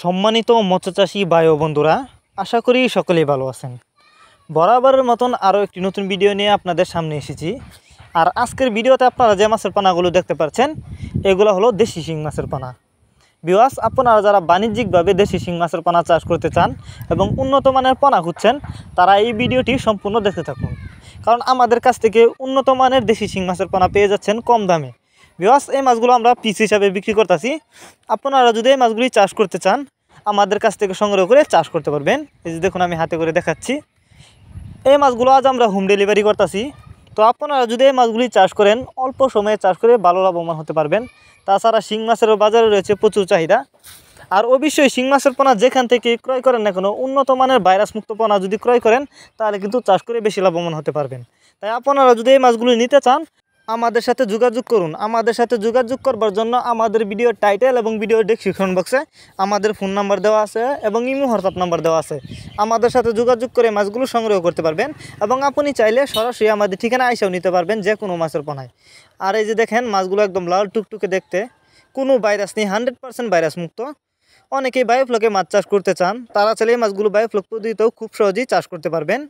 সম্মানিত মৎস্যচাষী ভাই ও বন্ধুরা, আশা করি সকলেই ভালো আছেন। বরাবরের মতন আরও একটি নতুন ভিডিও নিয়ে আপনাদের সামনে এসেছি। আর আজকের ভিডিওতে আপনারা যে মাছের পানাগুলো দেখতে পাচ্ছেন, এগুলো হলো দেশি শিং মাছের পানা। ভিউয়ার্স, আপনারা যারা বাণিজ্যিকভাবে দেশি শিং মাছের পানা চাষ করতে চান এবং উন্নত মানের পানা খুঁজছেন, তারা এই ভিডিওটি সম্পূর্ণ দেখতে থাকুন। কারণ আমাদের কাছ থেকে উন্নত মানের দেশি শিং মাছের পানা পেয়ে যাচ্ছেন কম দামে। ভিউয়ার্স, এই মাছগুলো আমরা পিস হিসাবে বিক্রি করতেছি। আপনারা যদি এই মাছগুলি চাষ করতে চান, আমাদের কাছ থেকে সংগ্রহ করে চাষ করতে পারবেন। এই যে দেখুন, আমি হাতে করে দেখাচ্ছি। এই মাছগুলো আজ আমরা হোম ডেলিভারি করতেছি। তো আপনারা যদি এই মাছগুলি চাষ করেন, অল্প সময়ে চাষ করে ভালো লাভবান হতে পারবেন। তাছাড়া শিং মাছেরও বাজারে রয়েছে প্রচুর চাহিদা। আর অবশ্যই শিং মাছের পোনা যেখান থেকে ক্রয় করেন না কোনো, উন্নত মানের ভাইরাস মুক্ত পোনা যদি ক্রয় করেন, তাহলে কিন্তু চাষ করে বেশি লাভবান হতে পারবেন। তাই আপনারা যদি এই মাছগুলি নিতে চান, আমাদের সাথে যোগাযোগ করুন। আমাদের সাথে যোগাযোগ করবার জন্য আমাদের ভিডিওর টাইটেল এবং ভিডিওর ডেসক্রিপশন বক্সে আমাদের ফোন নাম্বার দেওয়া আছে এবং ইমো হোয়াটসঅ্যাপ নাম্বার দেওয়া আছে। আমাদের সাথে যোগাযোগ করে মাছগুলো সংগ্রহ করতে পারবেন এবং আপনি চাইলে সরাসরি আমাদের ঠিকানা এসেও নিতে পারবেন, যে কোনো মাছের পোনায়। আর এই যে দেখেন, মাছগুলো একদম লাল টুকটুকে দেখতে, কোনো ভাইরাস নেই, 100% ভাইরাস মুক্ত। অনেকেই বায়োফ্লকে মাছ চাষ করতে চান, তারা চাইলে এই মাছগুলো বায়োফ্লক পদ্ধতিতেও খুব সহজেই চাষ করতে পারবেন।